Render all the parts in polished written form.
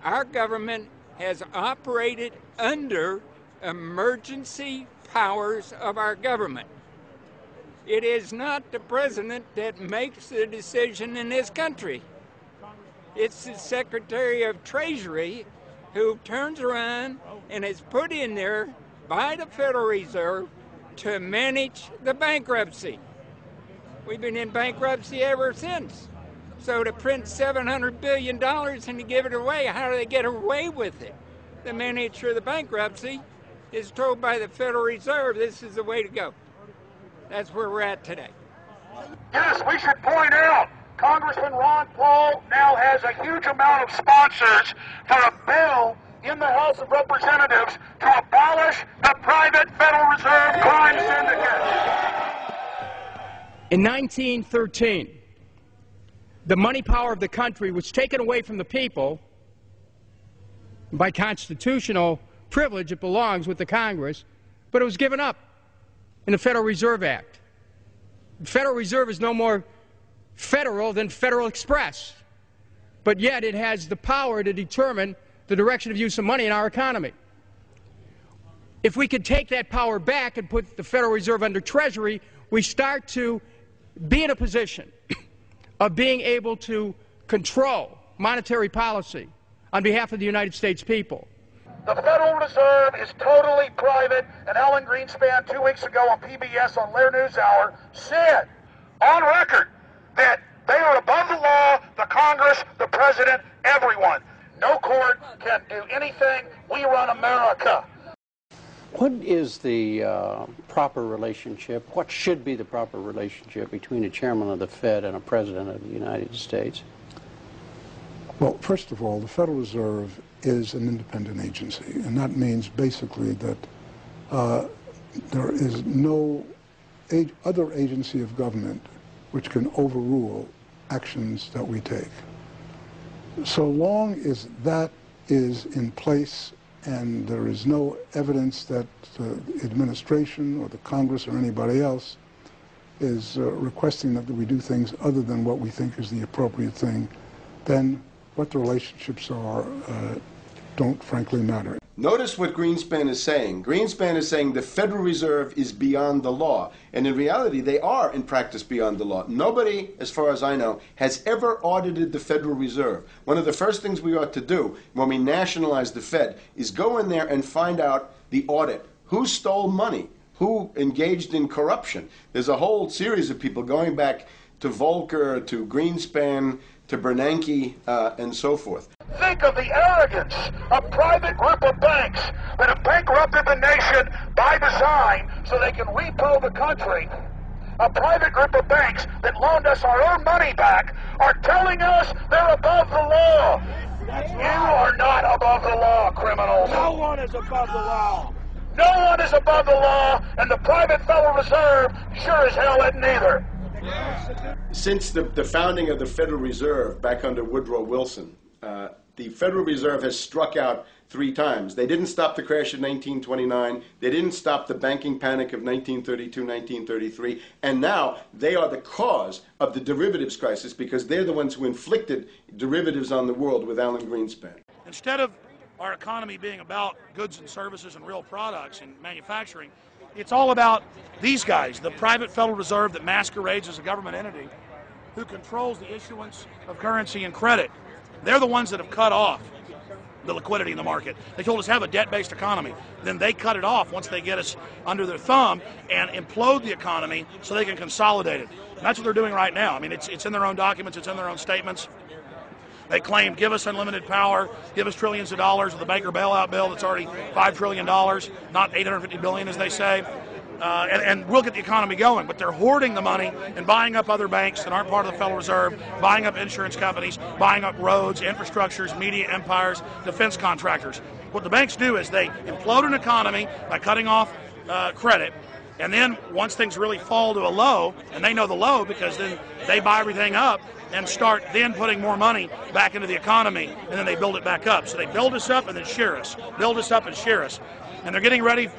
Our government has operated under emergency powers of our government. It is not the president that makes the decision in this country. It's the Secretary of Treasury who turns around and is put in there by the Federal Reserve to manage the bankruptcy. We've been in bankruptcy ever since. So to print $700 billion and to give it away, how do they get away with it? The manager of the bankruptcy is told by the Federal Reserve this is the way to go. That's where we're at today. Yes, we should point out, Congressman Ron Paul now has a huge amount of sponsors for a bill in the House of Representatives to abolish the private Federal Reserve crime syndicate. In 1913, the money power of the country was taken away from the people. By constitutional privilege, it belongs with the Congress, but it was given up in the Federal Reserve Act. The Federal Reserve is no more federal than Federal Express, but yet it has the power to determine the direction of use of money in our economy. If we could take that power back and put the Federal Reserve under Treasury, we start to be in a position of being able to control monetary policy on behalf of the United States people. The Federal Reserve is totally private, and Alan Greenspan 2 weeks ago on PBS on Lair NewsHour said on record that they are above the law, the Congress, the President, everyone. No court can do anything. We run America. What is the proper relationship, what should be the proper relationship between a chairman of the Fed and a president of the United States? Well, first of all, the Federal Reserve is an independent agency, and that means basically that there is no other agency of government which can overrule actions that we take. So long as that is in place and there is no evidence that the administration or the Congress or anybody else is requesting that we do things other than what we think is the appropriate thing, then what the relationships are don't frankly matter. Notice what Greenspan is saying. Greenspan is saying the Federal Reserve is beyond the law. And in reality, they are in practice beyond the law. Nobody, as far as I know, has ever audited the Federal Reserve. One of the first things we ought to do when we nationalize the Fed is go in there and find out the audit. Who stole money? Who engaged in corruption? There's a whole series of people going back to Volcker, to Greenspan, to Bernanke, and so forth. Think of the arrogance of private group of banks that have bankrupted the nation by design so they can repo the country. A private group of banks that loaned us our own money back are telling us they're above the law. You are not above the law, criminals. No one is above the law. No one is above the law, and the private Federal Reserve sure as hell isn't either. Since the founding of the Federal Reserve back under Woodrow Wilson, the Federal Reserve has struck out 3 times. They didn't stop the crash of 1929. They didn't stop the banking panic of 1932, 1933. And now they are the cause of the derivatives crisis because they're the ones who inflicted derivatives on the world with Alan Greenspan. Instead of our economy being about goods and services and real products and manufacturing, it's all about these guys, the private Federal Reserve that masquerades as a government entity who controls the issuance of currency and credit. They're the ones that have cut off the liquidity in the market. They told us have a debt-based economy. Then they cut it off once they get us under their thumb and implode the economy so they can consolidate it. And that's what they're doing right now. I mean, it's in their own documents, it's in their own statements. They claim, give us unlimited power, give us trillions of dollars with the Baker bailout bill that's already $5 trillion, not $850 billion as they say. And we'll get the economy going, but they're hoarding the money and buying up other banks that aren't part of the Federal Reserve, buying up insurance companies, buying up roads, infrastructures, media empires, defense contractors. What the banks do is they implode an economy by cutting off credit, and then once things really fall to a low, and they know the low because then they buy everything up and start then putting more money back into the economy, and then they build it back up. So they build us up and then shear us, build us up and shear us. And they're getting ready.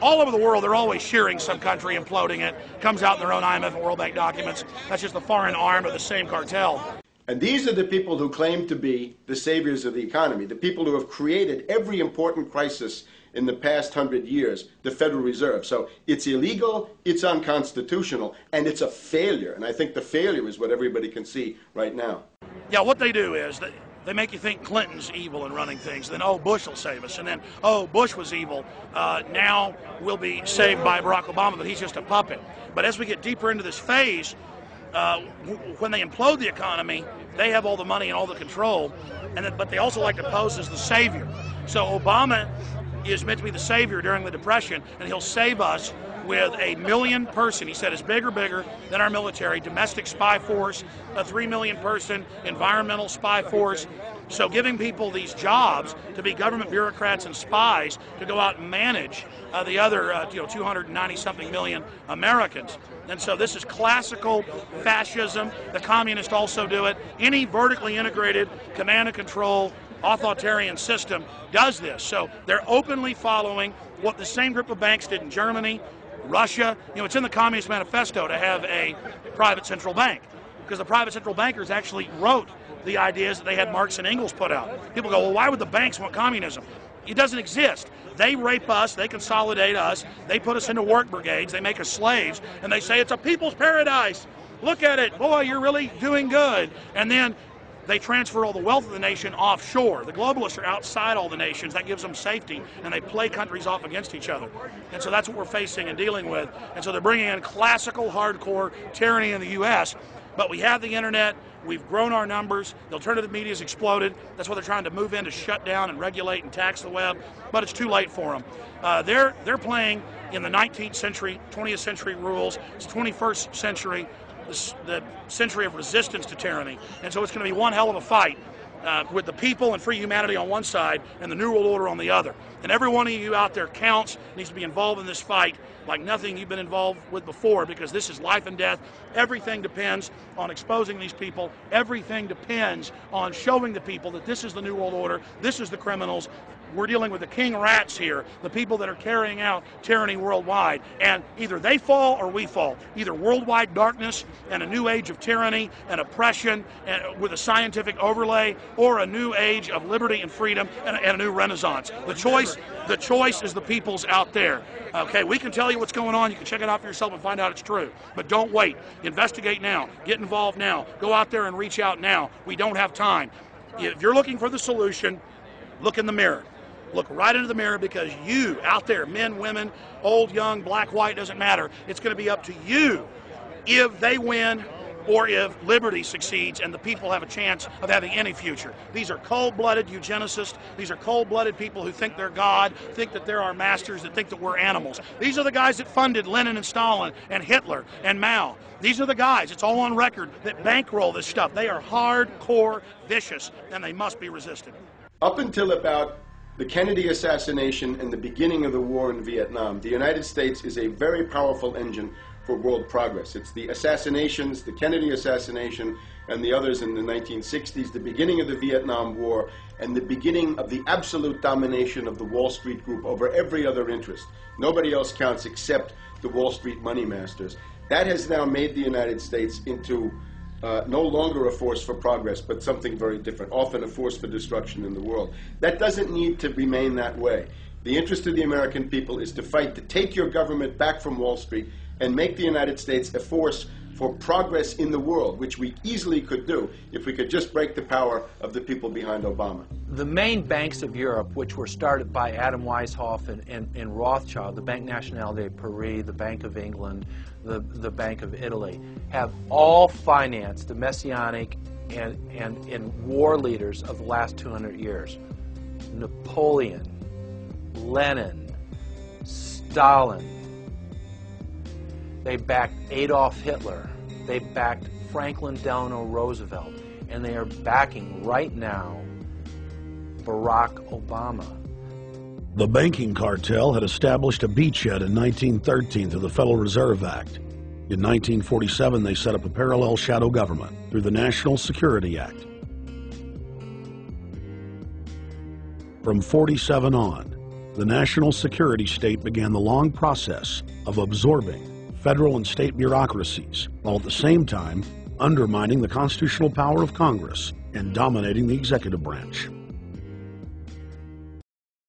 All over the world, they're always shearing some country, imploding it. Comes out in their own IMF and World Bank documents. That's just the foreign arm of the same cartel. And these are the people who claim to be the saviors of the economy, the people who have created every important crisis in the past 100 years, the Federal Reserve. So it's illegal, it's unconstitutional, and it's a failure. And I think the failure is what everybody can see right now. Yeah, what they do is they make you think Clinton's evil in running things. Then, oh, Bush will save us. And then, oh, Bush was evil. Now we'll be saved by Barack Obama, but he's just a puppet. But as we get deeper into this phase, when they implode the economy, they have all the money and all the control, but they also like to pose as the savior. So Obama is meant to be the savior during the Depression, and he'll save us with a 1 million person, he said, is bigger than our military, domestic spy force, a 3 million person environmental spy force. So giving people these jobs to be government bureaucrats and spies to go out and manage the other 290-something million Americans. And so this is classical fascism. The communists also do it. Any vertically integrated command and control authoritarian system does this. So they're openly following what the same group of banks did in Germany, Russia. It's in the Communist Manifesto to have a private central bank, because the private central bankers actually wrote the ideas that they had Marx and Engels put out. People go, well, why would the banks want communism? It doesn't exist. They rape us, they consolidate us, they put us into work brigades, they make us slaves, and they say it's a people's paradise. Look at it, boy, you're really doing good. And then they transfer all the wealth of the nation offshore. The globalists are outside all the nations. That gives them safety, and they play countries off against each other. And so that's what we're facing and dealing with. And so they're bringing in classical, hardcore tyranny in the U.S., but we have the internet. We've grown our numbers. The alternative media has exploded. That's why they're trying to move in to shut down and regulate and tax the web, but it's too late for them. They're playing in the 19th century, 20th century rules. It's 21st century, the century of resistance to tyranny. And so it's going to be one hell of a fight with the people and free humanity on one side and the New World Order on the other. And every one of you out there counts, needs to be involved in this fight like nothing you've been involved with before, because this is life and death. Everything depends on exposing these people. Everything depends on showing the people that this is the New World Order, this is the criminals. We're dealing with the king rats here, the people that are carrying out tyranny worldwide. And either they fall or we fall. Either worldwide darkness and a new age of tyranny and oppression and with a scientific overlay, or a new age of liberty and freedom and a new renaissance. The choice is the people's out there. Okay, we can tell you what's going on. You can check it out for yourself and find out it's true. But don't wait. Investigate now. Get involved now. Go out there and reach out now. We don't have time. If you're looking for the solution, look in the mirror. Look right into the mirror, because you out there, men, women, old, young, black, white, doesn't matter. It's going to be up to you if they win or if liberty succeeds and the people have a chance of having any future. These are cold-blooded eugenicists. These are cold-blooded people who think they're God, think that they're our masters, that think that we're animals. These are the guys that funded Lenin and Stalin and Hitler and Mao. These are the guys, it's all on record, that bankroll this stuff. They are hardcore vicious, and they must be resisted. Up until about the Kennedy assassination and the beginning of the war in Vietnam, the United States is a very powerful engine for world progress. It's the assassinations, the Kennedy assassination, and the others in the 1960s, the beginning of the Vietnam War, and the beginning of the absolute domination of the Wall Street Group over every other interest. Nobody else counts except the Wall Street money masters. That has now made the United States into no longer a force for progress, but something very different, often a force for destruction in the world. That doesn't need to remain that way. The interest of the American people is to fight to take your government back from Wall Street and make the United States a force for progress in the world, which we easily could do if we could just break the power of the people behind Obama. The main banks of Europe, which were started by Adam Weishaupt and Rothschild, the Banque Nationale de Paris, the Bank of England, the Bank of Italy, have all financed the messianic and war leaders of the last 200 years. Napoleon, Lenin, Stalin. They backed Adolf Hitler. They backed Franklin Delano Roosevelt. And they are backing right now Barack Obama. The banking cartel had established a beachhead in 1913 through the Federal Reserve Act. In 1947, they set up a parallel shadow government through the National Security Act. From 47 on, the national security state began the long process of absorbing federal and state bureaucracies, while at the same time undermining the constitutional power of Congress and dominating the executive branch.